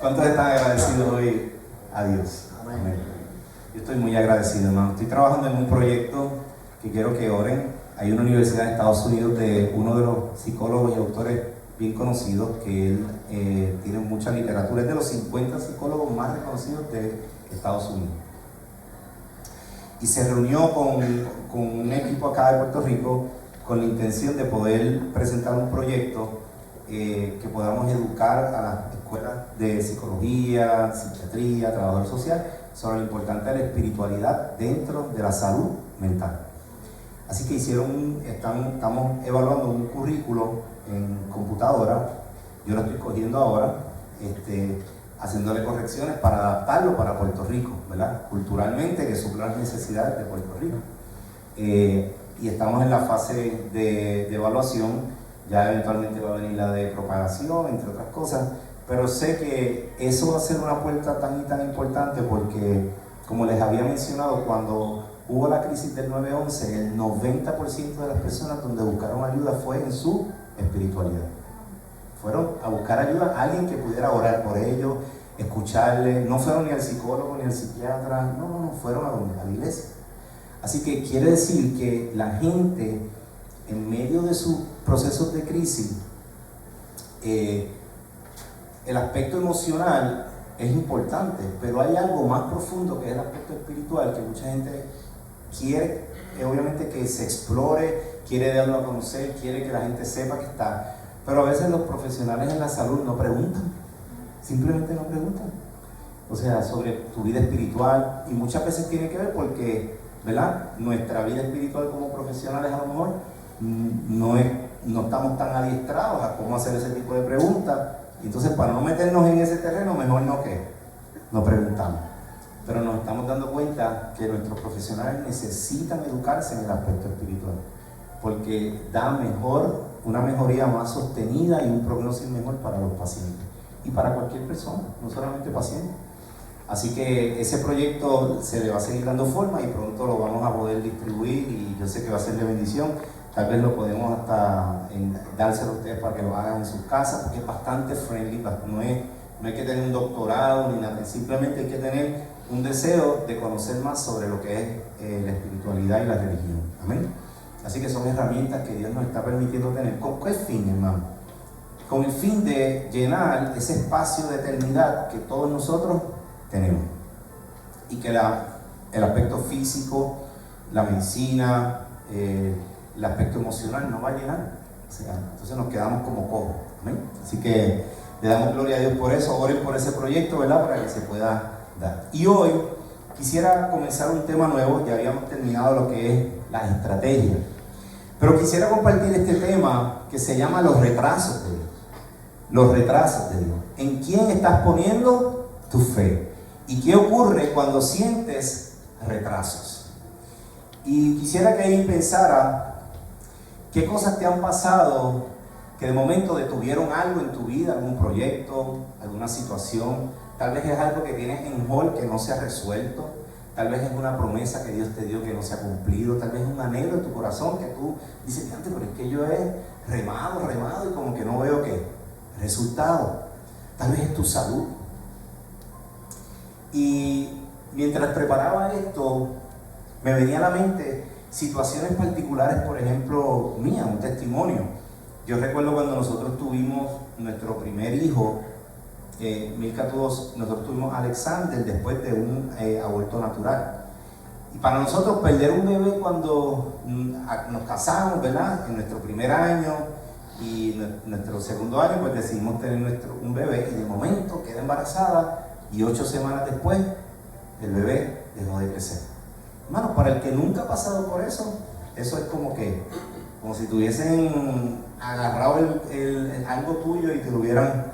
¿Cuántos están agradecidos hoy a Dios? Amén. Yo estoy muy agradecido, hermano. Estoy trabajando en un proyecto que quiero que oren. Hay una universidad en Estados Unidos de uno de los psicólogos y autores bien conocidos, que él tiene mucha literatura. Es de los 50 psicólogos más reconocidos de Estados Unidos. Y se reunió con un equipo acá de Puerto Rico con la intención de poder presentar un proyecto que podamos educar a las escuelas de psicología, psiquiatría, trabajador social sobre lo importante de la espiritualidad dentro de la salud mental. Así que estamos evaluando un currículo en computadora. Yo lo estoy cogiendo ahora, haciéndole correcciones para adaptarlo para Puerto Rico, ¿verdad? Culturalmente, que supla las necesidades de Puerto Rico. Y estamos en la fase de evaluación. Ya eventualmente va a venir la de propagación, entre otras cosas, pero sé que eso va a ser una puerta tan y tan importante porque, como les había mencionado, cuando hubo la crisis del 9/11, el 90% de las personas donde buscaron ayuda fue en su espiritualidad. Fueron a buscar ayuda a alguien que pudiera orar por ellos, escucharle. No fueron ni al psicólogo ni al psiquiatra, no, fueron a la iglesia. Así que quiere decir que la gente, en medio de sus procesos de crisis, el aspecto emocional es importante, pero hay algo más profundo que es el aspecto espiritual, que mucha gente quiere, obviamente, que se explore, quiere darlo a conocer, quiere que la gente sepa que está, pero a veces los profesionales en la salud no preguntan, simplemente no preguntan, o sea, sobre tu vida espiritual, y muchas veces tiene que ver porque, ¿verdad?, nuestra vida espiritual como profesionales a lo mejor no estamos tan adiestrados a cómo hacer ese tipo de preguntas. Entonces, para no meternos en ese terreno, mejor no preguntamos. Pero nos estamos dando cuenta que nuestros profesionales necesitan educarse en el aspecto espiritual, porque da una mejoría más sostenida y un prognosis mejor para los pacientes y para cualquier persona, no solamente pacientes. Así que ese proyecto se le va a seguir dando forma y pronto lo vamos a poder distribuir, y yo sé que va a ser de bendición. Tal vez lo podemos hasta dárselo a ustedes para que lo hagan en sus casas, porque es bastante friendly. No hay que tener un doctorado ni nada, simplemente hay que tener un deseo de conocer más sobre lo que es la espiritualidad y la religión. Amén. Así que son herramientas que Dios nos está permitiendo tener. ¿Con qué fin, hermano? Con el fin de llenar ese espacio de eternidad que todos nosotros tenemos, y que el aspecto físico, la medicina, el aspecto emocional no va a llenar. O sea, entonces nos quedamos como cojos. ¿Amén? Así que le damos gloria a Dios por eso. Oren por ese proyecto, ¿verdad?, para que se pueda dar. Y hoy quisiera comenzar un tema nuevo. Ya habíamos terminado lo que es las estrategias, pero quisiera compartir este tema que se llama los retrasos de Dios. Los retrasos de Dios. ¿En quién estás poniendo tu fe? ¿Y qué ocurre cuando sientes retrasos? Y quisiera que ahí pensara qué cosas te han pasado que de momento detuvieron algo en tu vida, algún proyecto, alguna situación. Tal vez es algo que tienes en hold que no se ha resuelto, tal vez es una promesa que Dios te dio que no se ha cumplido, tal vez es un anhelo en tu corazón que tú dices, pero es que yo he remado y como que no veo qué resultado. Tal vez es tu salud. Y mientras preparaba esto, me venía a la mente situaciones particulares, por ejemplo, mía, un testimonio. Yo recuerdo cuando nosotros tuvimos nuestro primer hijo, nosotros tuvimos a Alexander después de un aborto natural. Y para nosotros perder un bebé cuando nos casamos, ¿verdad?, en nuestro primer año y nuestro segundo año, pues decidimos tener un bebé, y de momento quedé embarazada, y 8 semanas después el bebé dejó de crecer. Hermanos, para el que nunca ha pasado por eso es como si tuviesen agarrado algo tuyo y te lo hubieran.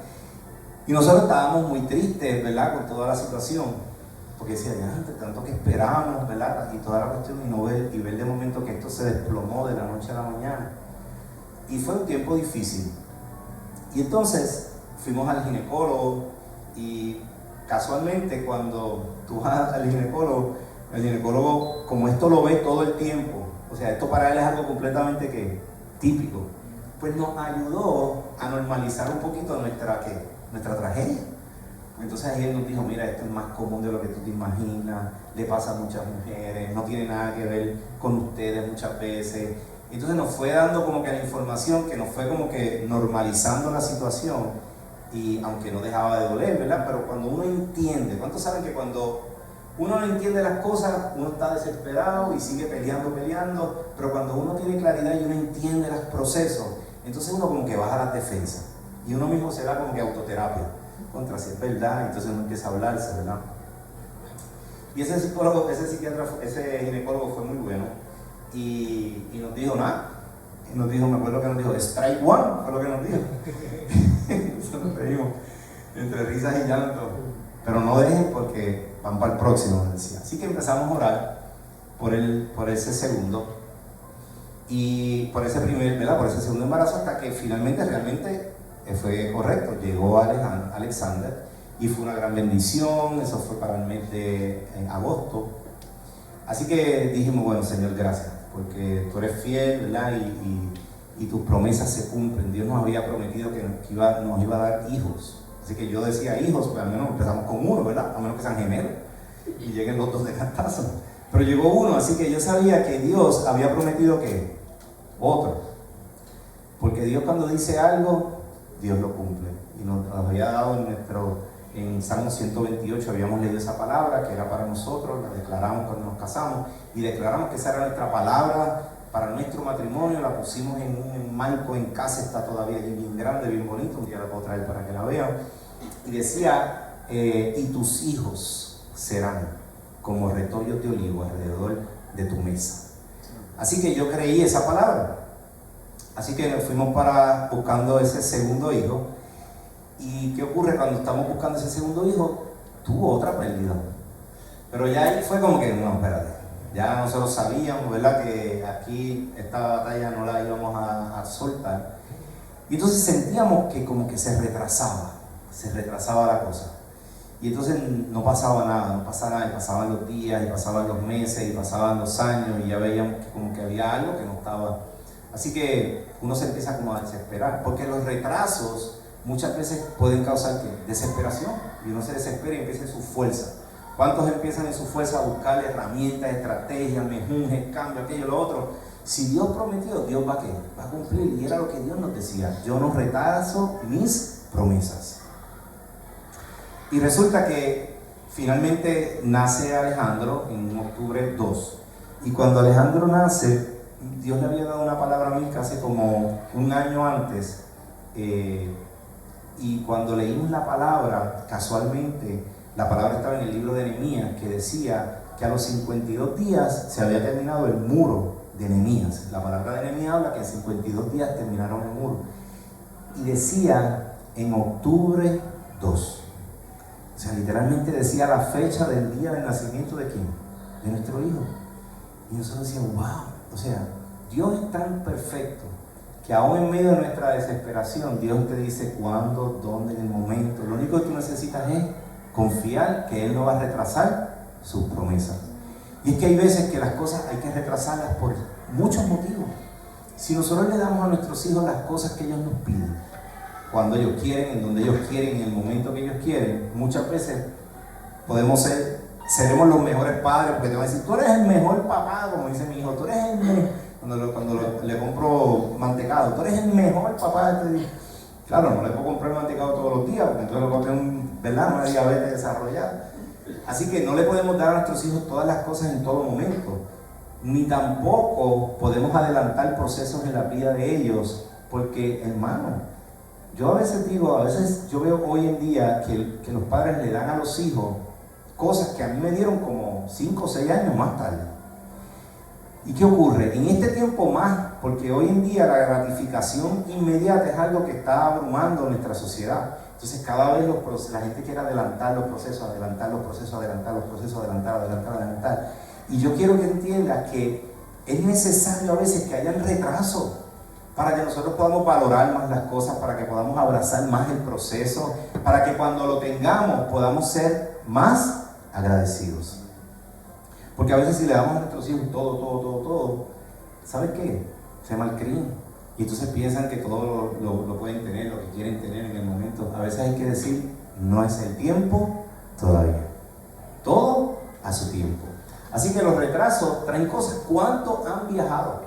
Y nosotros estábamos muy tristes, ¿verdad?, con toda la situación, porque decía, ya, tanto que esperábamos, ¿verdad?, y toda la cuestión, y ver de momento que esto se desplomó de la noche a la mañana. Y fue un tiempo difícil. Y entonces fuimos al ginecólogo, y casualmente cuando tú vas al ginecólogo, el ginecólogo, como esto lo ve todo el tiempo, o sea, esto para él es algo completamente típico, pues nos ayudó a normalizar un poquito nuestra tragedia. Entonces ahí él nos dijo, mira, esto es más común de lo que tú te imaginas, le pasa a muchas mujeres, no tiene nada que ver con ustedes muchas veces. Entonces nos fue dando como que la información, que nos fue como que normalizando la situación, y aunque no dejaba de doler, ¿verdad? Pero cuando uno entiende, ¿cuántos saben que cuando uno no entiende las cosas, uno está desesperado y sigue peleando, pero cuando uno tiene claridad y uno entiende los procesos, entonces uno como que baja las defensas y uno mismo se da como que autoterapia contra si es verdad, entonces uno empieza a hablarse, ¿verdad? Y ese psicólogo, ese psiquiatra, ese ginecólogo fue muy bueno y nos dijo nada, nos dijo, me acuerdo que nos dijo, strike one, fue lo que nos dijo. Eso nos reímos, entre risas y llanto, pero no dejen porque van para el próximo, nos decía. Así que empezamos a orar por ese segundo y por ese primer, ¿verdad? Por ese segundo embarazo, hasta que finalmente realmente fue correcto, llegó Alexander y fue una gran bendición. Eso fue para el mes de agosto. Así que dijimos, bueno, Señor, gracias, porque tú eres fiel, ¿verdad? Y tus promesas se cumplen. Dios nos había prometido que nos iba a dar hijos. Así que yo decía hijos, pues al menos empezamos con uno, ¿verdad? A menos que sean gemelos y lleguen los dos de cantazo. Pero llegó uno, así que yo sabía que Dios había prometido que otro. Porque Dios cuando dice algo, Dios lo cumple. Y nos había dado en Salmo 128, habíamos leído esa palabra que era para nosotros, la declaramos cuando nos casamos y declaramos que esa era nuestra palabra para nuestro matrimonio. La pusimos en un marco en casa, está todavía allí bien grande, bien bonito, un día la puedo traer para que la vean. Y decía, y tus hijos serán como retollos de olivo alrededor de tu mesa. Así que yo creí esa palabra. Así que nos fuimos buscando ese segundo hijo. ¿Y qué ocurre cuando estamos buscando ese segundo hijo? Tuvo otra pérdida. Pero ya ahí fue como que, no, espérate, ya nosotros sabíamos, ¿verdad?, que aquí esta batalla no la íbamos a soltar. Y entonces sentíamos que como que se retrasaba la cosa. Y entonces no pasaba nada, y pasaban los días, y pasaban los meses, y pasaban los años, y ya veíamos que como que había algo que no estaba. Así que uno se empieza como a desesperar, porque los retrasos muchas veces pueden causar desesperación, y uno se desespera y empieza en su fuerza. ¿Cuántos empiezan en su fuerza a buscar herramientas, estrategias, mejunjes, cambios, aquello, lo otro? Si Dios prometió, Dios va a cumplir, y era lo que Dios nos decía: yo no retraso mis promesas. Y resulta que finalmente nace Alejandro en octubre 2, y cuando Alejandro nace, Dios le había dado una palabra a mí casi como un año antes, y cuando leímos la palabra, casualmente, la palabra estaba en el libro de Nehemías, que decía que a los 52 días se había terminado el muro de Nehemías. La palabra de Nehemías habla que en 52 días terminaron el muro. Y decía en octubre 2. O sea, literalmente decía la fecha del día del nacimiento de ¿quién? De nuestro hijo. Y nosotros decíamos, wow, o sea, Dios es tan perfecto que aún en medio de nuestra desesperación, Dios te dice cuándo, dónde, en el momento. Lo único que tú necesitas es confiar que Él no va a retrasar sus promesas. Y es que hay veces que las cosas hay que retrasarlas por muchos motivos. Si nosotros le damos a nuestros hijos las cosas que ellos nos piden, cuando ellos quieren, en donde ellos quieren, en el momento que ellos quieren, muchas veces seremos los mejores padres, porque te van a decir, tú eres el mejor papá, como dice mi hijo, tú eres el mejor, cuando le compro mantecado, tú eres el mejor papá de este día. Claro, no le puedo comprar el mantecado todos los días, porque entonces lo va a tener una diabetes desarrollada. Así que no le podemos dar a nuestros hijos todas las cosas en todo momento, ni tampoco podemos adelantar procesos en la vida de ellos, porque, hermano, yo a veces yo veo hoy en día que los padres le dan a los hijos cosas que a mí me dieron como 5 o 6 años más tarde. ¿Y qué ocurre? En este tiempo más, porque hoy en día la gratificación inmediata es algo que está abrumando nuestra sociedad. Entonces cada vez la gente quiere adelantar los procesos, adelantar. Y yo quiero que entiendas que es necesario a veces que haya retraso para que nosotros podamos valorar más las cosas, para que podamos abrazar más el proceso, para que cuando lo tengamos podamos ser más agradecidos. Porque a veces si le damos a nuestros hijos todo, ¿sabes qué? Se malcrían. Y entonces piensan que todo lo pueden tener, lo que quieren tener en el momento. A veces hay que decir, no es el tiempo todavía. Todo a su tiempo. Así que los retrasos traen cosas. ¿Cuántos han viajado?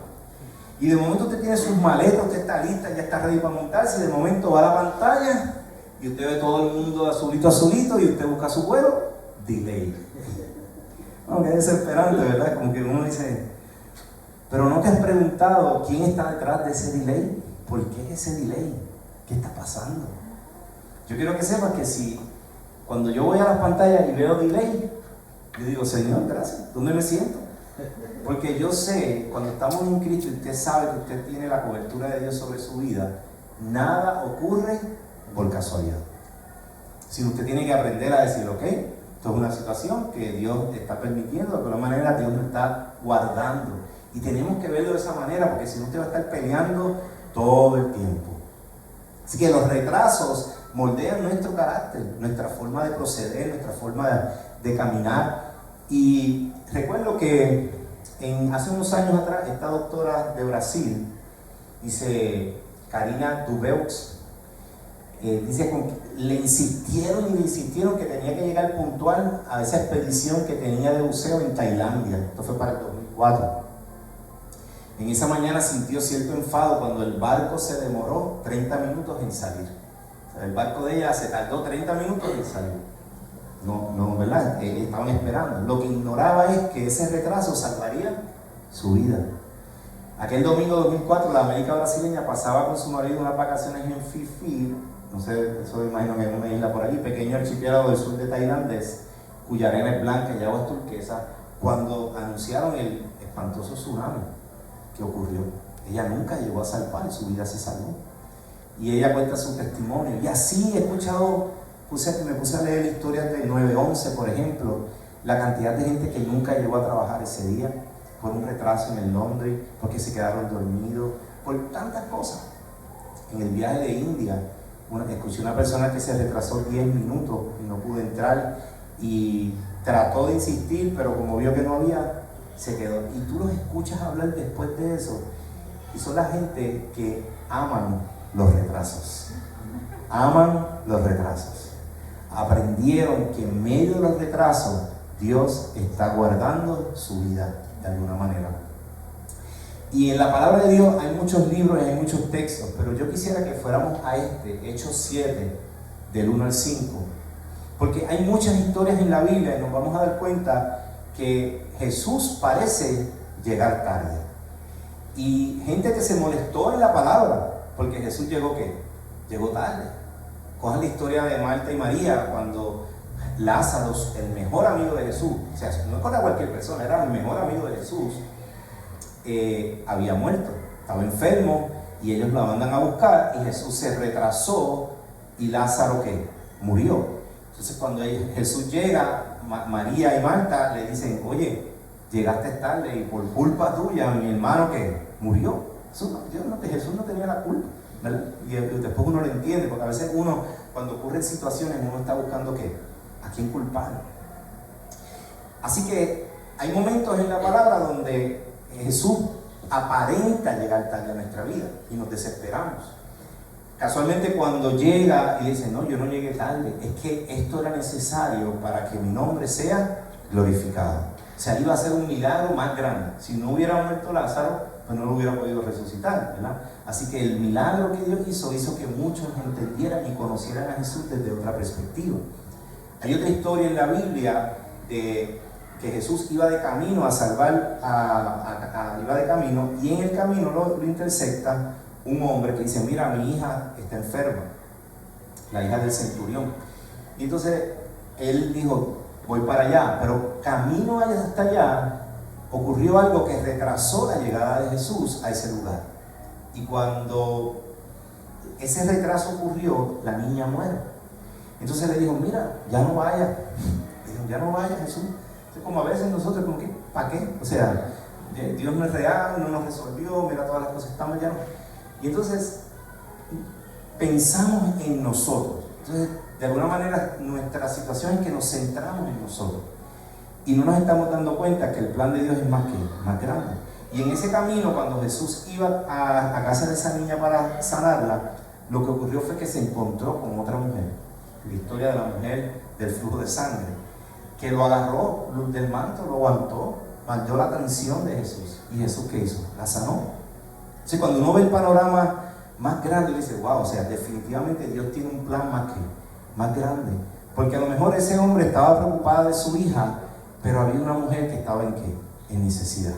Y de momento usted tiene sus maletas, usted está lista, ya está ready para montarse, y de momento va a la pantalla y usted ve todo el mundo azulito azulito y usted busca su vuelo, delay. Aunque es desesperante, ¿verdad? Como que uno dice, pero no te has preguntado quién está detrás de ese delay. ¿Por qué es ese delay? ¿Qué está pasando? Yo quiero que sepas que si cuando yo voy a las pantallas y veo delay, yo digo, Señor, gracias, ¿dónde me siento? Porque yo sé, cuando estamos en Cristo y usted sabe que usted tiene la cobertura de Dios sobre su vida, nada ocurre por casualidad. Sino usted tiene que aprender a decir, ok, esto es una situación que Dios está permitiendo, de alguna manera Dios nos está guardando. Y tenemos que verlo de esa manera, porque si no usted va a estar peleando todo el tiempo. Así que los retrasos moldean nuestro carácter, nuestra forma de proceder, nuestra forma de caminar. Y recuerdo que hace unos años atrás, esta doctora de Brasil, dice Karina Dubeux, dice que le insistieron que tenía que llegar puntual a esa expedición que tenía de buceo en Tailandia. Esto fue para el 2004. En esa mañana sintió cierto enfado cuando el barco se demoró 30 minutos en salir. O sea, el barco de ella se tardó 30 minutos en salir. No, ¿verdad? Estaban esperando. Lo que ignoraba es que ese retraso salvaría su vida. Aquel domingo 2004, la América brasileña pasaba con su marido unas vacaciones en Phi Phi, no sé, eso me imagino que es una isla por allí, pequeño archipiélago del sur de tailandés, cuya arena es blanca y aguas turquesas, cuando anunciaron el espantoso tsunami que ocurrió. Ella nunca llegó a salvar, su vida se salvó. Y ella cuenta su testimonio. Y así he escuchado, me puse a leer historias del 9/11, por ejemplo, la cantidad de gente que nunca llegó a trabajar ese día, por un retraso en el Londres, porque se quedaron dormidos, por tantas cosas. En el viaje de India, escuché una persona que se retrasó 10 minutos y no pudo entrar, y trató de insistir, pero como vio que no había, se quedó. Y tú los escuchas hablar después de eso, y son la gente que aman los retrasos. Aman los retrasos. Aprendieron que en medio de los retrasos Dios está guardando su vida de alguna manera. Y en la palabra de Dios hay muchos libros y hay muchos textos, pero yo quisiera que fuéramos a Hechos 7, del 1 al 5, porque hay muchas historias en la Biblia y nos vamos a dar cuenta que Jesús parece llegar tarde. Y gente que se molestó en la palabra, porque Jesús llegó ¿qué? Llegó tarde. Cojan la historia de Marta y María, cuando Lázaro, el mejor amigo de Jesús, o sea, no es para cualquier persona, era el mejor amigo de Jesús, había muerto, estaba enfermo, y ellos lo mandan a buscar, y Jesús se retrasó, y Lázaro ¿qué? Murió. Entonces cuando Jesús llega, María y Marta le dicen, oye, llegaste tarde y por culpa tuya mi hermano ¿qué? Murió. Jesús no tenía la culpa, ¿verdad? Y después uno lo entiende, porque a veces uno, cuando ocurren situaciones, uno está buscando ¿qué? ¿A quién culpar? Así que hay momentos en la palabra donde Jesús aparenta llegar tarde a nuestra vida y nos desesperamos. Casualmente cuando llega y dice, no, yo no llegué tarde, es que esto era necesario para que mi nombre sea glorificado. O sea, iba a ser un milagro más grande. Si no hubiera muerto Lázaro, pues no lo hubiera podido resucitar, ¿verdad? Así que el milagro que Dios hizo que muchos entendieran y conocieran a Jesús desde otra perspectiva. Hay otra historia en la Biblia de que Jesús iba de camino a salvar iba de camino, y en el camino lo intersecta un hombre que dice, mira, mi hija está enferma, la hija del centurión. Y entonces él dijo, voy para allá, pero camino hasta allá ocurrió algo que retrasó la llegada de Jesús a ese lugar. Y cuando ese retraso ocurrió, la niña muere. Entonces le dijo, mira, ya no vaya. Le dijo, ya no vaya, Jesús. Es como a veces nosotros, como que, ¿para qué? O sea, Dios no es real, no nos resolvió, mira todas las cosas, estamos ya no. Y entonces pensamos en nosotros. Entonces, de alguna manera, nuestra situación es que nos centramos en nosotros y no nos estamos dando cuenta que el plan de Dios es más grande. Y en ese camino, cuando Jesús iba a casa de esa niña para sanarla, lo que ocurrió fue que se encontró con otra mujer la historia de la mujer del flujo de sangre, que lo agarró del manto, lo aguantó, mandó la atención de Jesús. ¿Y Jesús qué hizo? La sanó. Entonces, cuando uno ve el panorama más grande, dice, wow, o sea, definitivamente Dios tiene un plan más grande. Porque a lo mejor ese hombre estaba preocupado de su hija, pero había una mujer que estaba en necesidad.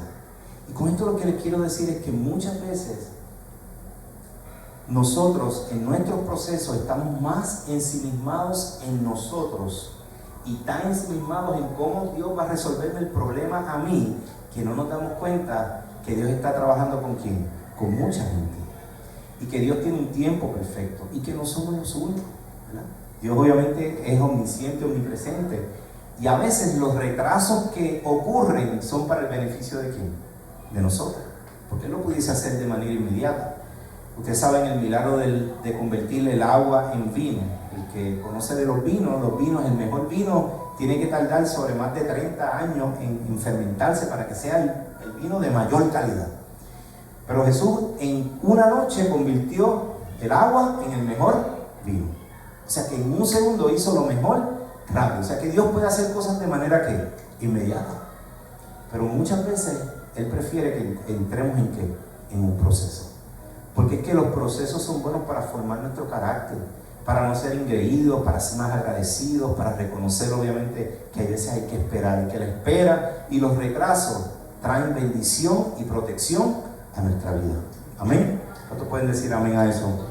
Y con esto lo que les quiero decir es que muchas veces nosotros en nuestros procesos estamos más ensimismados en nosotros y tan ensimismados en cómo Dios va a resolverme el problema a mí, que no nos damos cuenta que Dios está trabajando con quién, con mucha gente, y que Dios tiene un tiempo perfecto y que no somos los únicos, ¿verdad? Dios obviamente es omnisciente, omnipresente, y a veces los retrasos que ocurren son para el beneficio de quién, de nosotros, porque Él lo pudiese hacer de manera inmediata. Ustedes saben el milagro de convertir el agua en vino. El que conoce de los vinos, el mejor vino tiene que tardar sobre más de 30 años en fermentarse para que sea el vino de mayor calidad. Pero Jesús en una noche convirtió el agua en el mejor vino. O sea que en un segundo hizo lo mejor rápido. O sea que Dios puede hacer cosas de manera que inmediata. Pero muchas veces Él prefiere que entremos en un proceso. Porque es que los procesos son buenos para formar nuestro carácter, para no ser engreídos, para ser más agradecidos, para reconocer obviamente que a veces hay que esperar, y que la espera y los retrasos traen bendición y protección a nuestra vida. Amén. ¿Cuántos pueden decir amén a eso?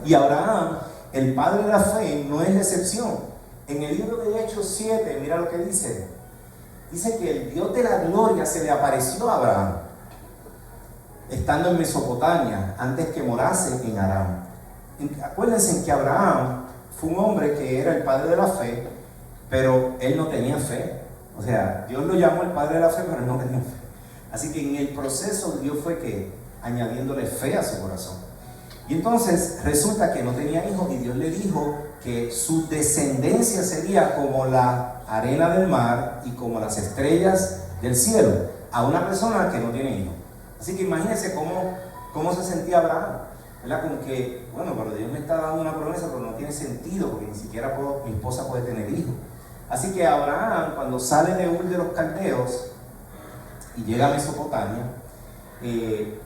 Y Abraham, el padre de la fe, no es la excepción. En el libro de Hechos 7, mira lo que dice. Dice que el Dios de la gloria se le apareció a Abraham estando en Mesopotamia, antes que morase en Aram. Acuérdense que Abraham fue un hombre que era el padre de la fe, pero él no tenía fe. O sea, Dios lo llamó el padre de la fe, pero él no tenía fe. Así que en el proceso Dios fue que añadiéndole fe a su corazón. Y entonces resulta que no tenía hijos y Dios le dijo que su descendencia sería como la arena del mar y como las estrellas del cielo, a una persona que no tiene hijos. Así que imagínense cómo se sentía Abraham, ¿verdad? Como que, bueno, pero Dios me está dando una promesa, pero no tiene sentido, porque ni siquiera mi esposa puede tener hijos. Así que Abraham, cuando sale de Ur de los Caldeos y llega a Mesopotamia,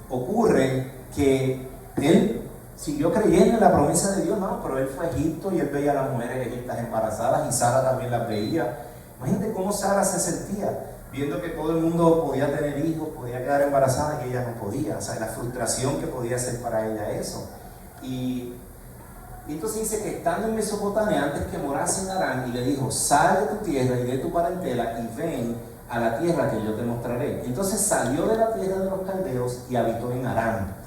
ocurre que él siguió creyendo en la promesa de Dios, no, pero él fue a Egipto y él veía a las mujeres egipcias embarazadas y Sara también las veía. Imagínate cómo Sara se sentía, viendo que todo el mundo podía tener hijos, podía quedar embarazada y ella no podía. O sea, la frustración que podía ser para ella eso. Y entonces dice que estando en Mesopotamia, antes que morase en Harán, y le dijo, sal de tu tierra y de tu parentela y ven a la tierra que yo te mostraré. Entonces salió de la tierra de los caldeos y habitó en Harán.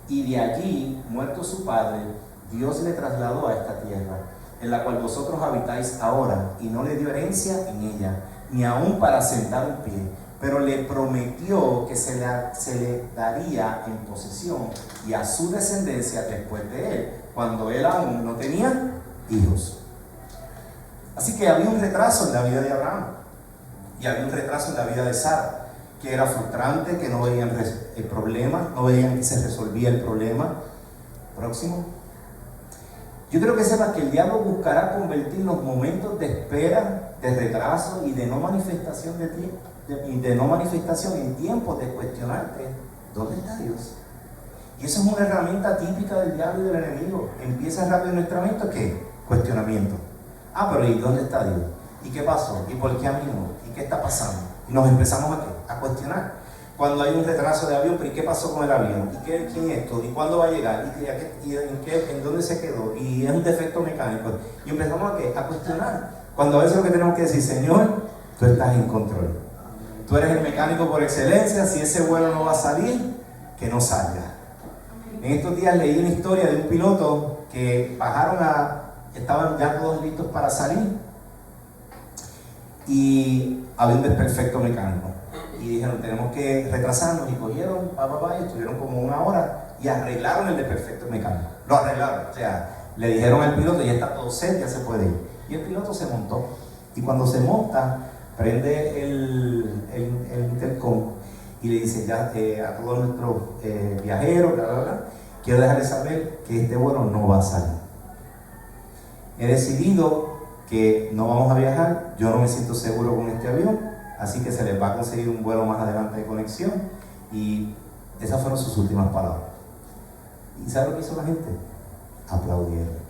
Y de allí, muerto su padre, Dios le trasladó a esta tierra, en la cual vosotros habitáis ahora, y no le dio herencia en ella, ni aún para sentar un pie, pero le prometió que se le daría en posesión y a su descendencia después de él, cuando él aún no tenía hijos. Así que había un retraso en la vida de Abraham y había un retraso en la vida de Sara, que era frustrante, que no veían el problema, no veían que se resolvía el problema. Próximo. Yo creo que sepas que el diablo buscará convertir los momentos de espera, de retraso y de no manifestación de ti, de no manifestación en tiempos de cuestionarte, ¿dónde está Dios? Y eso es una herramienta típica del diablo y del enemigo. Empieza rápido en nuestra mente, ¿qué? Cuestionamiento. Ah, pero ¿y dónde está Dios? ¿Y qué pasó? ¿Y por qué a mí no? ¿Y qué está pasando? Y nos empezamos a cuestionar. Cuando hay un retraso de avión, ¿pero y qué pasó con el avión? ¿Y quién es esto? ¿Y cuándo va a llegar? ¿En dónde se quedó? ¿Y es un defecto mecánico? Y empezamos a cuestionar. Cuando a veces lo que tenemos que decir, Señor, tú estás en control. Tú eres el mecánico por excelencia. Si ese vuelo no va a salir, que no salga. En estos días leí una historia de un piloto que estaban ya todos listos para salir y había un desperfecto mecánico. Y dijeron, tenemos que retrasarnos, y cogieron, y estuvieron como 1 hora y arreglaron el desperfecto mecánico. Lo arreglaron, o sea, le dijeron al piloto, ya está todo set, ya se puede ir. Y el piloto se montó. Y cuando se monta, prende el intercom y le dice ya a todos nuestros viajeros, quiero dejarles saber que este vuelo no va a salir. he decidido que no vamos a viajar, yo no me siento seguro con este avión, así que se les va a conseguir un vuelo más adelante de conexión. Y esas fueron sus últimas palabras. ¿Y sabe lo que hizo la gente? Aplaudieron.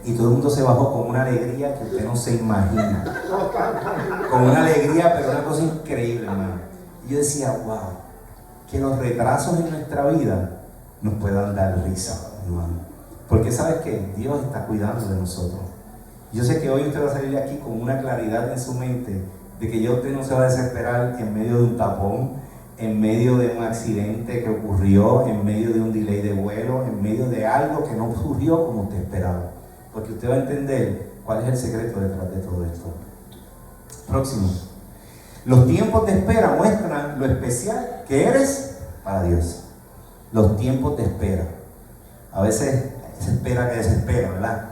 Y todo el mundo se bajó con una alegría que usted no se imagina. Con una alegría, pero una cosa increíble, hermano. Y yo decía, wow, que los retrasos en nuestra vida nos puedan dar risa, hermano. Porque ¿sabes qué? Dios está cuidando de nosotros. Yo sé que hoy usted va a salir de aquí con una claridad en su mente de que ya usted no se va a desesperar en medio de un tapón, en medio de un accidente que ocurrió, en medio de un delay de vuelo, en medio de algo que no ocurrió como usted esperaba. Porque usted va a entender cuál es el secreto detrás de todo esto. Próximo. Los tiempos de espera muestran lo especial que eres para Dios. Los tiempos de espera. A veces se espera que desespera, ¿verdad?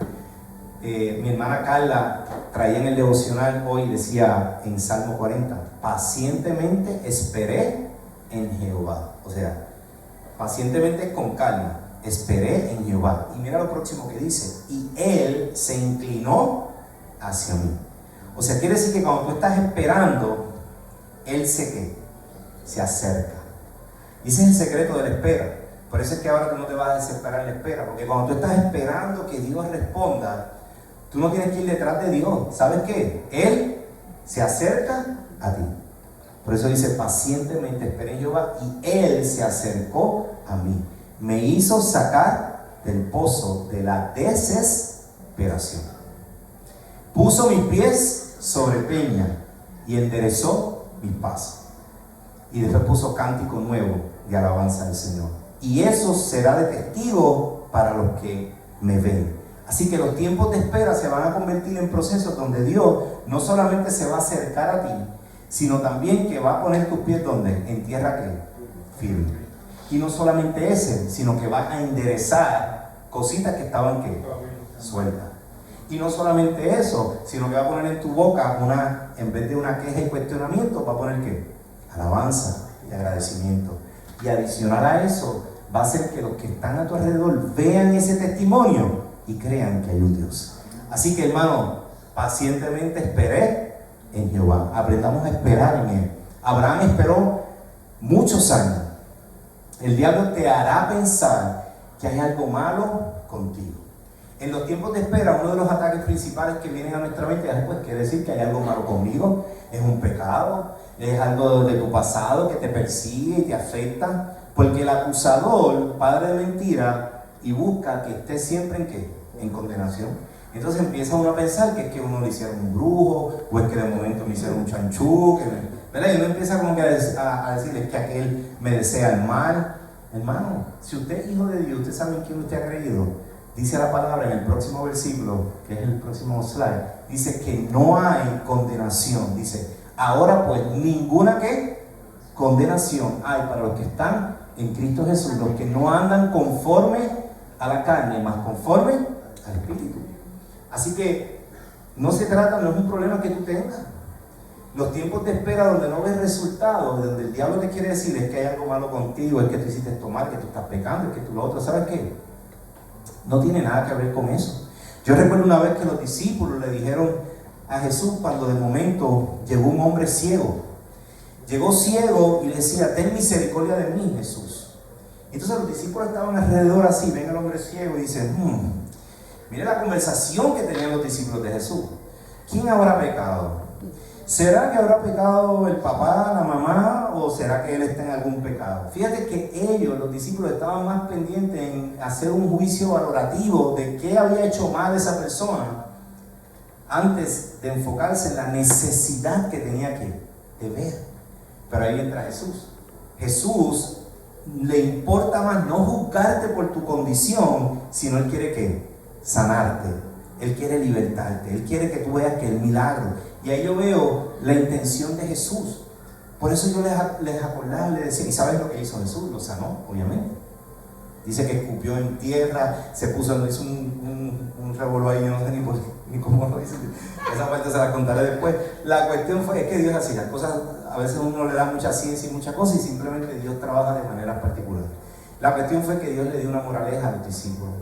Mi hermana Carla traía en el devocional hoy, decía en Salmo 40, pacientemente esperé en Jehová. O sea, pacientemente con calma, esperé en Jehová. Y mira lo próximo que dice, y Él se inclinó hacia mí. O sea, quiere decir que cuando tú estás esperando, Él se acerca. Y ese es el secreto de la espera. Por eso es que ahora tú no te vas a desesperar en la espera, porque cuando tú estás esperando que Dios responda, tú no tienes que ir detrás de Dios. ¿Sabes qué? Él se acerca a ti. Por eso dice, pacientemente esperé en Jehová, y Él se acercó a mí. Me hizo sacar del pozo de la desesperación. Puso mis pies sobre peña y enderezó mis pasos. Y después puso cántico nuevo de alabanza al Señor. Y eso será de testigo para los que me ven. Así que los tiempos de espera se van a convertir en procesos donde Dios no solamente se va a acercar a ti, sino también que va a poner tus pies donde, en tierra que firme. Y no solamente ese, sino que va a enderezar cositas que estaban sueltas. Y no solamente eso, sino que va a poner en tu boca en vez de una queja y cuestionamiento, va a poner alabanza y agradecimiento. Y adicional a eso, va a hacer que los que están a tu alrededor vean ese testimonio y crean que hay un Dios. Así que, hermano, pacientemente esperé en Jehová. Aprendamos a esperar en Él. Abraham esperó muchos años. El diablo te hará pensar que hay algo malo contigo. En los tiempos de espera, uno de los ataques principales que vienen a nuestra mente es, pues, quiere decir que hay algo malo conmigo, es un pecado, es algo de tu pasado que te persigue y te afecta, porque el acusador, padre de mentira, y busca que estés siempre en condenación. Entonces empieza uno a pensar que es que uno le hicieron un brujo, o es que de momento me hicieron un chanchú, ¿verdad? Y uno empieza como que a decirle que aquel me desea el mal. Hermano, si usted es hijo de Dios, usted sabe en quién usted ha creído. Dice la palabra en el próximo versículo, que es el próximo slide, dice que no hay condenación. Dice, ahora pues ninguna condenación hay para los que están en Cristo Jesús, los que no andan conforme a la carne, más conforme al Espíritu. Así que no se trata, no es un problema que tú tengas. Los tiempos de espera donde no ves resultados, donde el diablo te quiere decir es que hay algo malo contigo, es que tú hiciste esto mal, que tú estás pecando, es que tú lo otro, ¿sabes qué? No tiene nada que ver con eso. Yo recuerdo una vez que los discípulos le dijeron a Jesús cuando de momento llegó un hombre ciego. Llegó ciego y le decía, ten misericordia de mí, Jesús. Entonces los discípulos estaban alrededor así, ven al hombre ciego y dicen, mire la conversación que tenían los discípulos de Jesús. ¿Quién habrá pecado? ¿Será que habrá pecado el papá, la mamá, o será que él está en algún pecado? Fíjate que ellos, los discípulos, estaban más pendientes en hacer un juicio valorativo de qué había hecho mal esa persona antes de enfocarse en la necesidad que tenía de ver. Pero ahí entra Jesús. Jesús le importa más no juzgarte por tu condición, sino Él quiere sanarte, Él quiere libertarte, Él quiere que tú veas que el milagro. Y ahí yo veo la intención de Jesús. Por eso yo les acordaba, les decía, ¿y sabes lo que hizo Jesús? Lo sanó, obviamente. Dice que escupió en tierra, hizo un revolú ahí, yo no sé ni cómo lo hizo. Esa parte se la contaré después. La cuestión es que Dios así, las cosas, a veces uno le da mucha ciencia y muchas cosas y simplemente Dios trabaja de manera particular. La cuestión fue que Dios le dio una moraleja a los discípulos.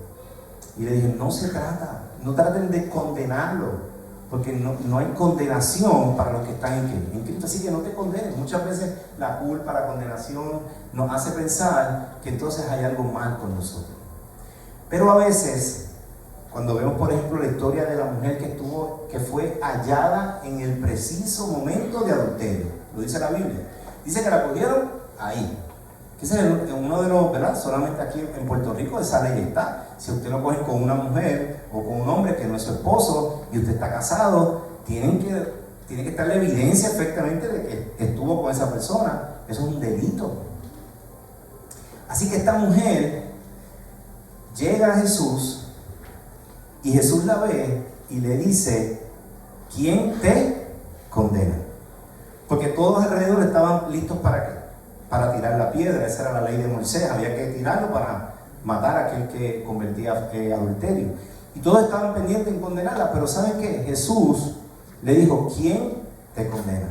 Y le dije, no se trata, no traten de condenarlo, porque no hay condenación para los que están en Cristo, así que no te condenes. Muchas veces la culpa, la condenación nos hace pensar que entonces hay algo mal con nosotros. Pero a veces, cuando vemos por ejemplo la historia de la mujer que fue hallada en el preciso momento de adulterio, lo dice la Biblia, dice que la cogieron ahí. Que ese es uno de los, ¿verdad? Solamente aquí en Puerto Rico esa ley está. Si usted lo coge con una mujer o con un hombre que no es su esposo y usted está casado, tiene que estar la evidencia efectivamente de que estuvo con esa persona. Eso es un delito. Así que esta mujer llega a Jesús y Jesús la ve y le dice, ¿quién te condena? Porque todos alrededor estaban listos ¿para qué? Para tirar la piedra. Esa era la ley de Moisés, había que tirarlo para matar a aquel que convertía adulterio. Y todos estaban pendientes en condenarla, pero ¿saben qué? Jesús le dijo, ¿quién te condena?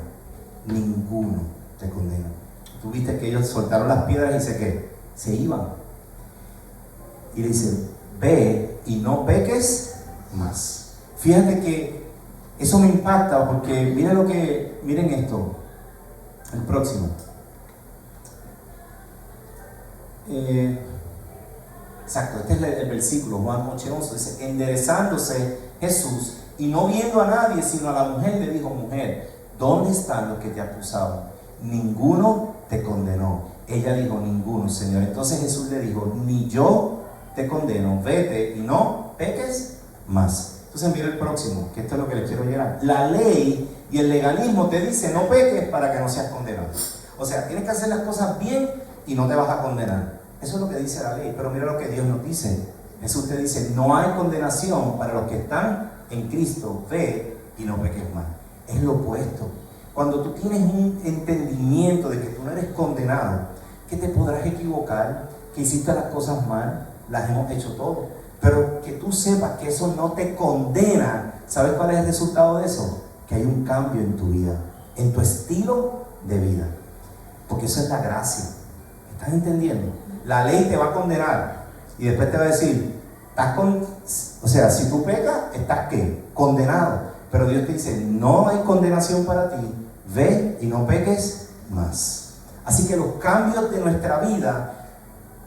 Ninguno te condena. Tú viste que ellos soltaron las piedras y se iban. Y le dice, ve y no peques más. Fíjate que eso me impacta porque miren esto, el próximo. Exacto, este es el versículo, Juan 8:11, dice, enderezándose Jesús y no viendo a nadie sino a la mujer, le dijo, mujer, ¿dónde están los que te acusaban? Ninguno te condenó. Ella dijo, ninguno, Señor. Entonces Jesús le dijo, ni yo te condeno, vete y no peques más. Entonces mira el próximo, que esto es lo que les quiero llegar. La ley y el legalismo te dice, no peques para que no seas condenado. O sea, tienes que hacer las cosas bien y no te vas a condenar. Eso es lo que dice la ley, pero mira lo que Dios nos dice. Jesús te dice, no hay condenación para los que están en Cristo, ve y no peques más. Es lo opuesto. Cuando tú tienes un entendimiento de que tú no eres condenado, que te podrás equivocar, que hiciste las cosas mal, las hemos hecho todos, pero que tú sepas que eso no te condena. ¿Sabes cuál es el resultado de eso? Que hay un cambio en tu vida, en tu estilo de vida, porque eso es la gracia. ¿Estás entendiendo? La ley te va a condenar y después te va a decir, si tú pecas, ¿estás qué? Condenado. Pero Dios te dice, no hay condenación para ti, ve y no peques más. Así que los cambios de nuestra vida,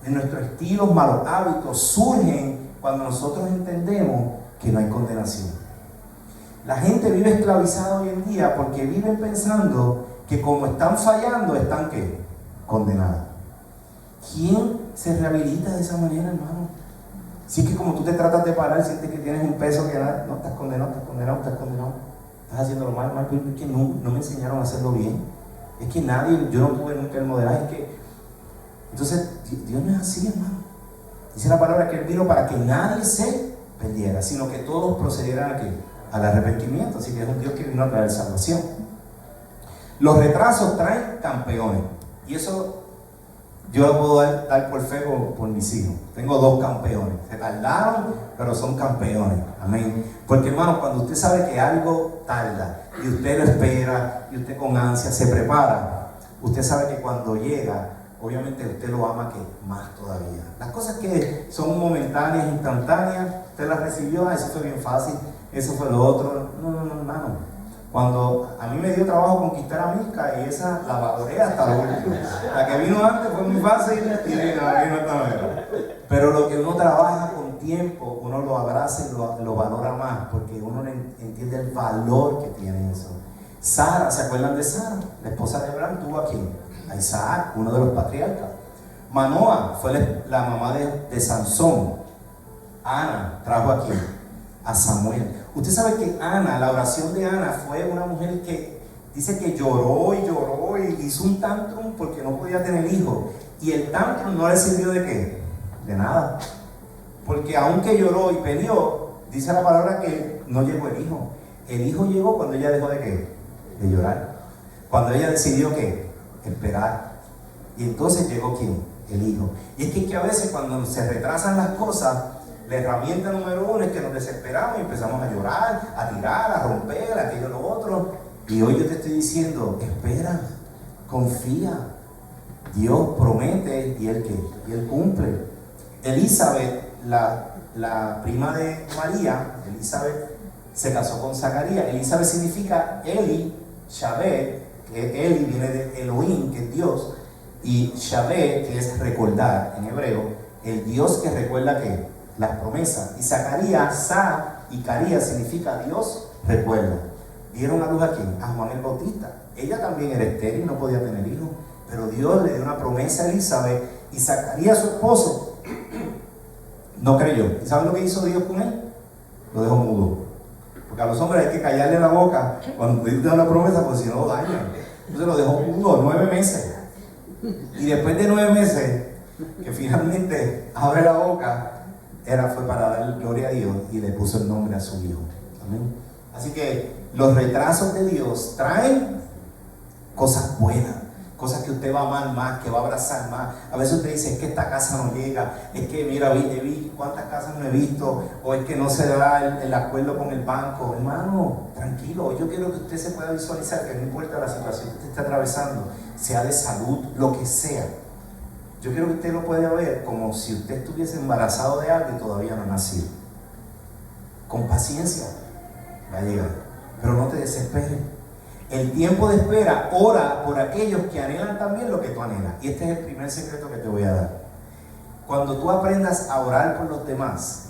de nuestros estilos, malos hábitos, surgen cuando nosotros entendemos que no hay condenación. La gente vive esclavizada hoy en día porque viven pensando que como están fallando, están ¿qué? Condenados. ¿Quién se rehabilita de esa manera, hermano? Si es que como tú te tratas de parar, sientes que tienes un peso que no, estás condenado, estás haciéndolo mal, porque es que no me enseñaron a hacerlo bien. Es que yo no tuve nunca el modelaje, entonces Dios no es así, hermano. Dice la palabra que Él vino para que nadie se perdiera, sino que todos procedieran al arrepentimiento. Así que es un Dios que vino a traer salvación. Los retrasos traen campeones, y eso yo lo puedo dar por fe por mis hijos. Tengo 2 campeones. Se tardaron, pero son campeones. Amén. Porque hermano, cuando usted sabe que algo tarda y usted lo espera y usted con ansia se prepara, usted sabe que cuando llega, obviamente usted lo ama que más todavía. Las cosas que son momentáneas, instantáneas, usted las recibió, eso fue bien fácil, eso fue lo otro. No, hermano. Cuando a mí me dio trabajo conquistar a Milka y esa la valoré hasta lo último. La que vino antes fue muy fácil y vino esta nueva. Pero lo que uno trabaja con tiempo, uno lo abraza y lo valora más, porque uno entiende el valor que tiene eso. Sara, ¿se acuerdan de Sara? La esposa de Abraham tuvo aquí a Isaac, uno de los patriarcas. Manoa fue la mamá de Sansón. Ana trajo aquí a Samuel. Usted sabe que Ana, la oración de Ana fue una mujer que dice que lloró y hizo un tantrum porque no podía tener hijos. Y el tantrum no le sirvió de qué? De nada. Porque aunque lloró y peleó, dice la palabra que no llegó el hijo. El hijo llegó cuando ella dejó de qué? De llorar. Cuando ella decidió ¿qué? Esperar. Y entonces llegó ¿quién? El hijo. Y es que a veces cuando se retrasan las cosas, la herramienta número 1 es que nos desesperamos y empezamos a llorar, a tirar, a romper, aquello, lo otro. Y hoy yo te estoy diciendo, espera, confía. Dios promete y Él cumple. Elizabeth, la la prima de María, Elizabeth, se casó con Zacarías. Elizabeth significa Eli, Shabbat, que Eli viene de Elohim, que es Dios, y Shabbat, que es recordar en hebreo, el Dios que recuerda que las promesas. Y Zacarías, Sa y Carías significa Dios recuerda. ¿Dieron a luz a quién? A Juan el Bautista. Ella también era estéril, no podía tener hijos, pero Dios le dio una promesa a Elizabeth, y Zacarías, su esposo, no creyó. ¿Y saben lo que hizo Dios con él? Lo dejó mudo. Porque a los hombres hay que callarle la boca cuando Dios te da una promesa, porque si no lo dañan. Entonces lo dejó mudo 9 meses. Y después de 9 meses, que finalmente abre la boca, fue para dar gloria a Dios y le puso el nombre a su hijo. Amén. Así que los retrasos de Dios traen cosas buenas, cosas que usted va a amar más, que va a abrazar más. A veces usted dice, es que esta casa no llega, es que mira, vi cuántas casas no he visto, o es que no se da el acuerdo con el banco. Hermano, tranquilo, yo quiero que usted se pueda visualizar que no importa la situación que usted esté atravesando, sea de salud, lo que sea. Yo quiero que usted lo pueda ver como si usted estuviese embarazado de algo y todavía no ha nacido. Con paciencia va a llegar, pero no te desesperes. El tiempo de espera, ora por aquellos que anhelan también lo que tú anhelas. Y este es el primer secreto que te voy a dar. Cuando tú aprendas a orar por los demás,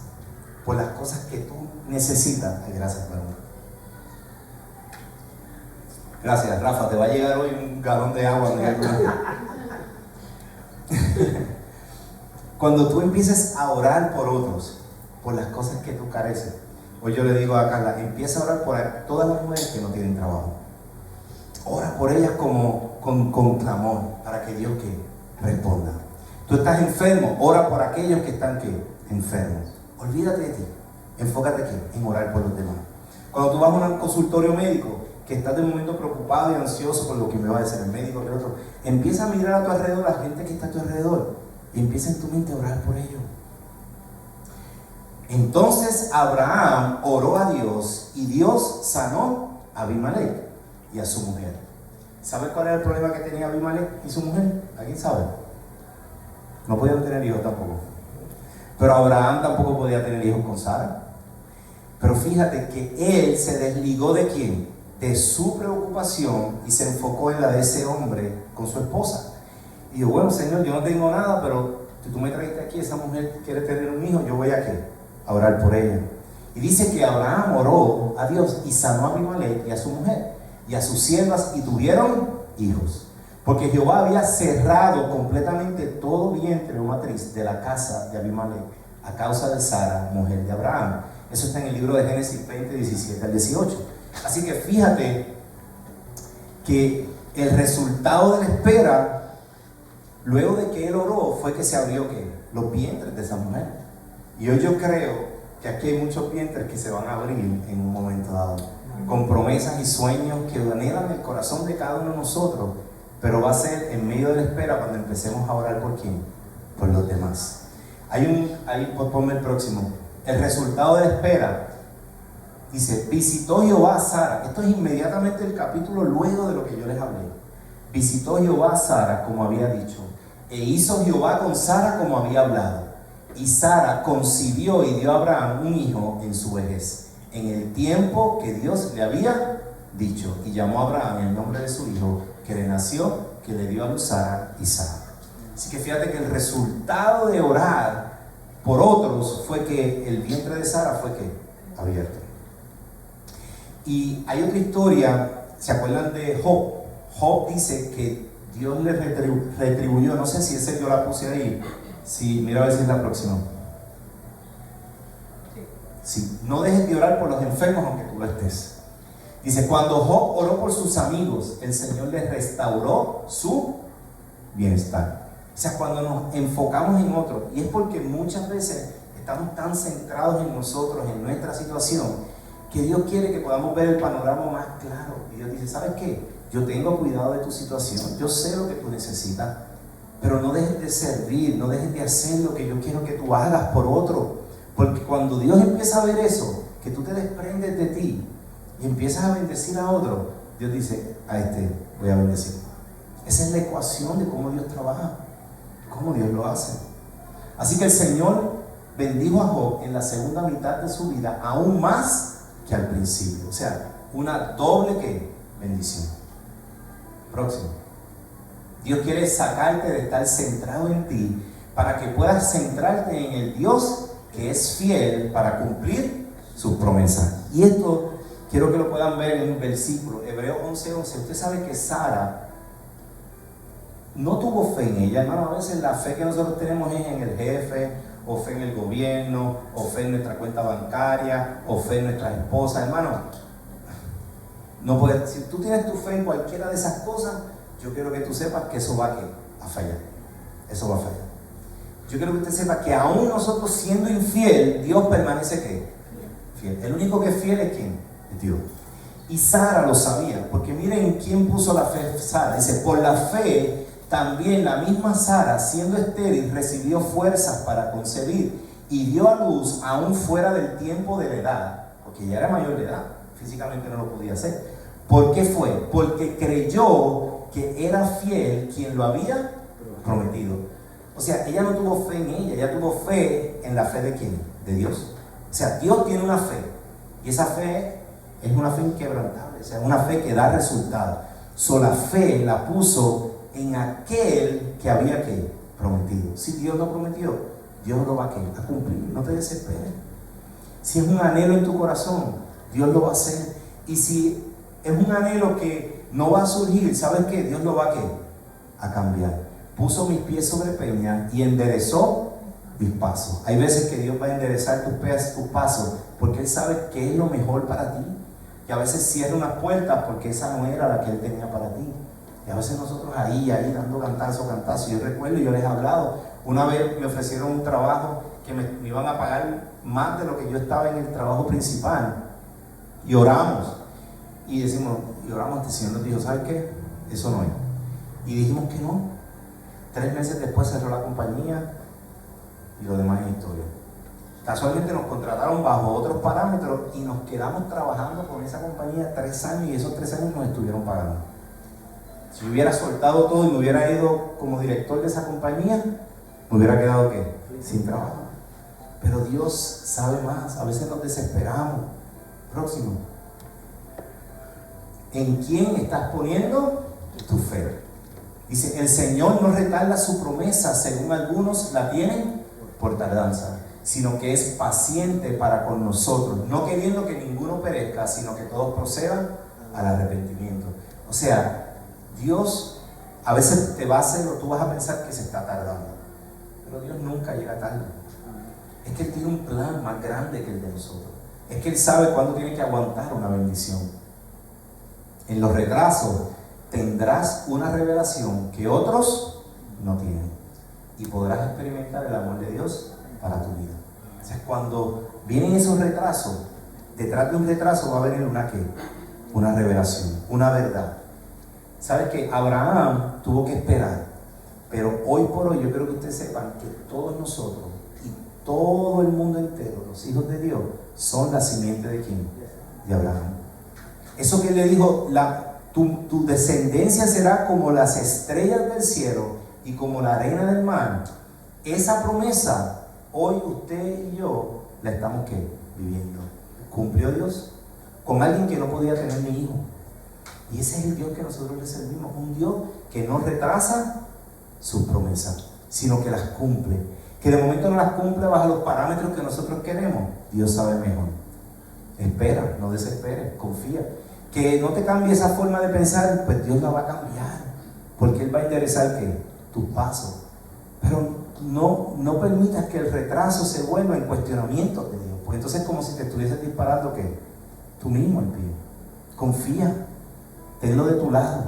por las cosas que tú necesitas. Ay, gracias, perdón. Gracias, Rafa, te va a llegar hoy un galón de agua. Cuando tú empieces a orar por otros, por las cosas que tú careces. Hoy yo le digo a Carla, empieza a orar por todas las mujeres que no tienen trabajo. Ora por ellas con clamor, para que Dios responda. Tú estás enfermo, ora por aquellos que están enfermos. Olvídate de ti, enfócate en orar por los demás. Cuando tú vas a un consultorio médico, que estás de momento preocupado y ansioso por lo que me va a decir el médico, el otro, empieza a mirar a tu alrededor, a la gente que está a tu alrededor, y empieza en tu mente a orar por ellos. Entonces Abraham oró a Dios, y Dios sanó a Abimelech y a su mujer. ¿Sabe cuál era el problema que tenía Abimelech y su mujer? ¿Alguien sabe? No podían tener hijos tampoco. Pero Abraham tampoco podía tener hijos con Sara. Pero fíjate que él se desligó ¿de quién? De su preocupación, y se enfocó en la de ese hombre con su esposa. Y dijo, bueno, Señor, yo no tengo nada, pero si tú me trajiste aquí, esa mujer quiere tener un hijo, yo voy a orar por ella. Y dice que Abraham oró a Dios y sanó a Abimelech y a su mujer y a sus siervas, y tuvieron hijos. Porque Jehová había cerrado completamente todo vientre o matriz de la casa de Abimelech a causa de Sara, mujer de Abraham. Eso está en el libro de Génesis 20, 17 al 18. Así que fíjate que el resultado de la espera, luego de que él oró, fue que se abrió los vientres de esa mujer. Y hoy yo creo que aquí hay muchos vientres que se van a abrir en un momento dado, con promesas y sueños que anhelan el corazón de cada uno de nosotros, pero va a ser en medio de la espera cuando empecemos a orar por quién, por los demás. Ponme el próximo. El resultado de la espera dice, visitó Jehová a Sara. Esto es inmediatamente el capítulo luego de lo que yo les hablé. Visitó Jehová a Sara como había dicho, e hizo Jehová con Sara como había hablado. Y Sara concibió y dio a Abraham un hijo en su vejez, en el tiempo que Dios le había dicho. Y llamó a Abraham el nombre de su hijo que le nació, que le dio a luz Sara, Isaac. Así que fíjate que el resultado de orar por otros fue que el vientre de Sara fue abierto. Y hay otra historia, ¿se acuerdan de Job? Job dice que Dios le retribuyó, no sé si ese yo la puse ahí. Sí, mira a ver si es la próxima. Sí, no dejes de orar por los enfermos aunque tú lo estés. Dice, cuando Job oró por sus amigos, el Señor les restauró su bienestar. O sea, cuando nos enfocamos en otros, y es porque muchas veces estamos tan centrados en nosotros, en nuestra situación, que Dios quiere que podamos ver el panorama más claro. Y Dios dice, ¿sabes qué? Yo tengo cuidado de tu situación, yo sé lo que tú necesitas, pero no dejes de servir, no dejes de hacer lo que yo quiero que tú hagas por otro. Porque cuando Dios empieza a ver eso, que tú te desprendes de ti y empiezas a bendecir a otro, Dios dice, a este voy a bendecir. Esa es la ecuación de cómo Dios trabaja, cómo Dios lo hace. Así que el Señor bendijo a Job en la segunda mitad de su vida aún más que al principio. O sea, una doble ¿qué? Bendición. Próximo. Dios quiere sacarte de estar centrado en ti para que puedas centrarte en el Dios que es fiel para cumplir sus promesas. Y esto quiero que lo puedan ver en un versículo, Hebreos 11:11. Usted sabe que Sara no tuvo fe en ella, hermano. A veces la fe que nosotros tenemos es en el jefe, o fe en el gobierno, o fe en nuestra cuenta bancaria, o fe en nuestra esposa, hermano. No puedes, si tú tienes tu fe en cualquiera de esas cosas, yo quiero que tú sepas que eso va a fallar. Eso va a fallar. Yo quiero que usted sepa que aún nosotros siendo infiel, Dios permanece ¿qué? Fiel. El único que es fiel es ¿quién? Es Dios. Y Sara lo sabía, porque miren quién puso la fe. Sara dice, por la fe también la misma Sara, siendo estéril, recibió fuerzas para concebir y dio a luz aún fuera del tiempo de la edad, porque ya era mayor de edad, físicamente no lo podía hacer. ¿Por qué fue? Porque creyó que era fiel quien lo había prometido. O sea, ella no tuvo fe en ella tuvo fe en la fe de ¿quién? De Dios. O sea, Dios tiene una fe, y esa fe es una fe inquebrantable, o sea, una fe que da resultado. La fe la puso en aquel que había que prometido. Si Dios lo prometió, Dios lo va a cumplir. No te desesperes. Si es un anhelo en tu corazón, Dios lo va a hacer. Y si es un anhelo que no va a surgir, ¿sabes qué? Dios lo va a cambiar. Puso mis pies sobre peña y enderezó mis pasos. Hay veces que Dios va a enderezar tus pasos porque Él sabe qué es lo mejor para ti. Y a veces cierra unas puertas porque esa no era la que Él tenía para ti. Y a veces nosotros ahí dando cantazo. Yo recuerdo, yo les he hablado, una vez me ofrecieron un trabajo que me iban a pagar más de lo que yo estaba en el trabajo principal. Y oramos. Y oramos, el Señor nos dijo, ¿sabes qué? Eso no es. Y dijimos que no. 3 meses después cerró la compañía y lo demás es historia. Casualmente nos contrataron bajo otros parámetros y nos quedamos trabajando con esa compañía 3 años y esos 3 años nos estuvieron pagando. Si hubiera soltado todo y me hubiera ido como director de esa compañía, me hubiera quedado ¿qué? Sin trabajo. Pero Dios sabe más. A veces nos desesperamos. Próximo. ¿En quién estás poniendo tu fe? Dice, el Señor no retarda su promesa, según algunos la tienen por tardanza, sino que es paciente para con nosotros, no queriendo que ninguno perezca, sino que todos procedan al arrepentimiento. O sea, Dios a veces te va a hacer o tú vas a pensar que se está tardando, pero Dios nunca llega tarde. Es que Él tiene un plan más grande que el de nosotros. Es que Él sabe cuándo tiene que aguantar una bendición. En los retrasos tendrás una revelación que otros no tienen y podrás experimentar el amor de Dios para tu vida. O sea, cuando vienen esos retrasos, detrás de un retraso va a venir una revelación, una verdad. ¿Sabes qué? Abraham tuvo que esperar, pero hoy por hoy yo quiero que ustedes sepan que todos nosotros y todo el mundo entero, los hijos de Dios, son la simiente de ¿quién? De Abraham. Eso que él le dijo, tu descendencia será como las estrellas del cielo y como la arena del mar. Esa promesa, hoy usted y yo la estamos viviendo. ¿Cumplió Dios? Con alguien que no podía tener ni hijo. Y ese es el Dios que nosotros le servimos. Un Dios que no retrasa sus promesas, sino que las cumple. Que de momento no las cumple bajo los parámetros que nosotros queremos. Dios sabe mejor. Espera, no desesperes, confía. Que no te cambie esa forma de pensar, pues Dios la va a cambiar, porque Él va a enderezar tus pasos. Pero no permitas que el retraso se vuelva en cuestionamientos de Dios, porque entonces es como si te estuvieses disparando tú mismo el pie. Confía, tenlo de tu lado.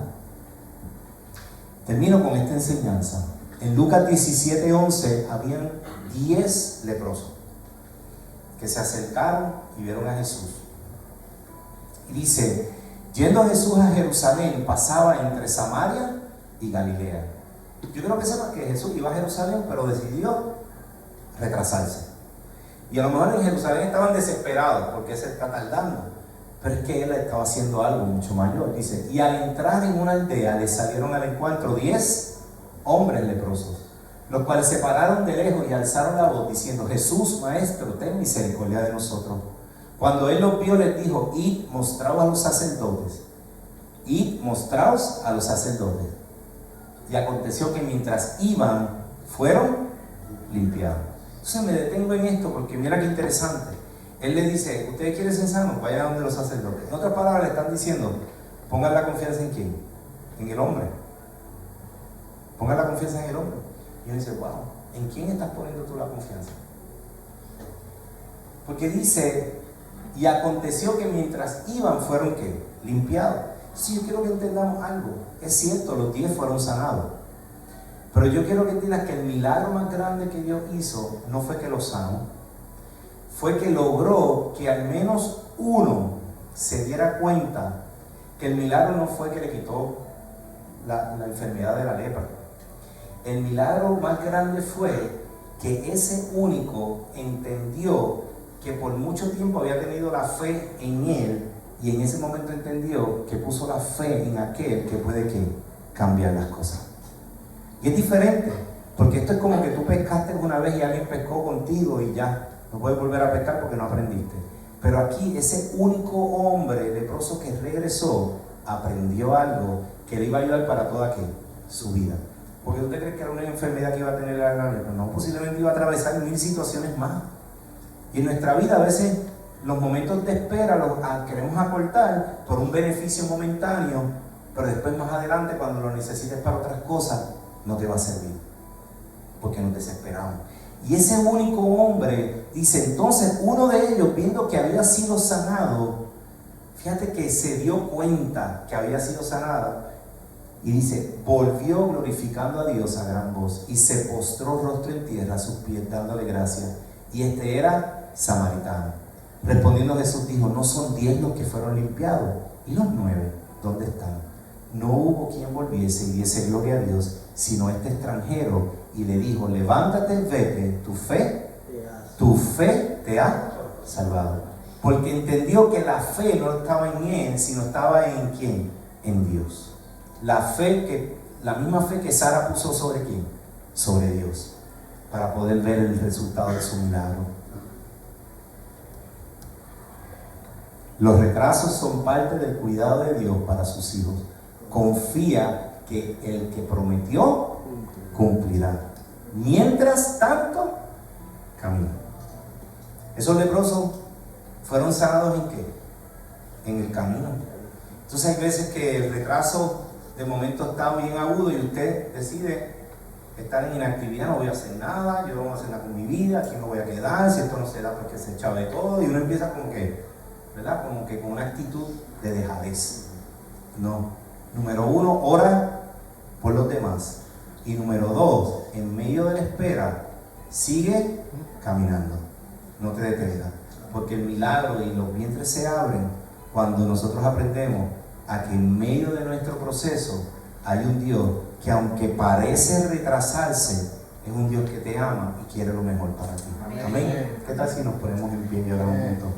Termino con esta enseñanza. En Lucas 17:11 habían 10 leprosos que se acercaron y vieron a Jesús. Y dice, yendo Jesús a Jerusalén, pasaba entre Samaria y Galilea. Yo creo que sepan que Jesús iba a Jerusalén, pero decidió retrasarse. Y a lo mejor en Jerusalén estaban desesperados porque se está tardando. Pero es que Él estaba haciendo algo mucho mayor. Dice, y al entrar en una aldea le salieron al encuentro 10 hombres leprosos, los cuales se pararon de lejos y alzaron la voz diciendo: Jesús, Maestro, ten misericordia de nosotros. Cuando él los vio, les dijo: id, mostraos a los sacerdotes. Id, mostraos a los sacerdotes. Y aconteció que mientras iban, fueron limpiados. Entonces me detengo en esto porque mira qué interesante. Él le dice: ¿ustedes quieren ser sanos? Vayan donde los sacerdotes. En otras palabras, le están diciendo: pongan la confianza en quién, en el hombre. Pongan la confianza en el hombre. Y él dice: wow, ¿en quién estás poniendo tú la confianza? Porque dice: y aconteció que mientras iban, fueron ¿qué? Limpiados. Sí, yo quiero que entendamos algo. Es cierto, los 10 fueron sanados. Pero yo quiero que entiendas que el milagro más grande que Dios hizo no fue que los sanó, fue que logró que al menos uno se diera cuenta que el milagro no fue que le quitó la enfermedad de la lepra. El milagro más grande fue que ese único entendió que por mucho tiempo había tenido la fe en él, y en ese momento entendió que puso la fe en aquel que puede cambiar las cosas. Y es diferente, porque esto es como que tú pescaste una vez y alguien pescó contigo y ya, no puedes volver a pescar porque no aprendiste. Pero aquí ese único hombre leproso que regresó, aprendió algo que le iba a ayudar para toda su vida. Porque ¿usted cree que era una enfermedad que iba a tener la lepra? No, posiblemente iba a atravesar 1000 situaciones más. Y en nuestra vida a veces los momentos de espera los queremos acortar por un beneficio momentáneo, pero después más adelante cuando lo necesites para otras cosas no te va a servir, porque nos desesperamos. Y ese único hombre dice: entonces uno de ellos, viendo que había sido sanado, fíjate que se dio cuenta que había sido sanado, y dice: volvió glorificando a Dios a gran voz y se postró rostro en tierra a sus pies dándole gracias. Y este era samaritano. Respondiendo Jesús dijo: ¿no son 10 los que fueron limpiados? ¿Y los 9 dónde están? No hubo quien volviese y diese gloria a Dios, sino este extranjero, y le dijo: levántate, vete, tu fe te ha salvado. Porque entendió que la fe no estaba en él, sino estaba en ¿quién? En Dios. La misma fe que Sara puso sobre ¿quién? Sobre Dios, para poder ver el resultado de su milagro. Los retrasos son parte del cuidado de Dios para sus hijos. Confía que el que prometió cumplirá. Mientras tanto, camina. Esos leprosos fueron sanados ¿en qué? En el camino. Entonces hay veces que el retraso de momento está bien agudo y usted decide estar en inactividad: no voy a hacer nada, yo no voy a hacer nada con mi vida, aquí me voy a quedar, si esto no se da pues que se echaba de todo, y uno empieza como que, ¿verdad? Como que con una actitud de dejadez. No. Número 1, ora por los demás. Y número 2, en medio de la espera, sigue caminando. No te detengas. Porque el milagro y los vientres se abren cuando nosotros aprendemos a que en medio de nuestro proceso hay un Dios que, aunque parece retrasarse, es un Dios que te ama y quiere lo mejor para ti. Amén. ¿Qué tal si nos ponemos en pie y oramos juntos?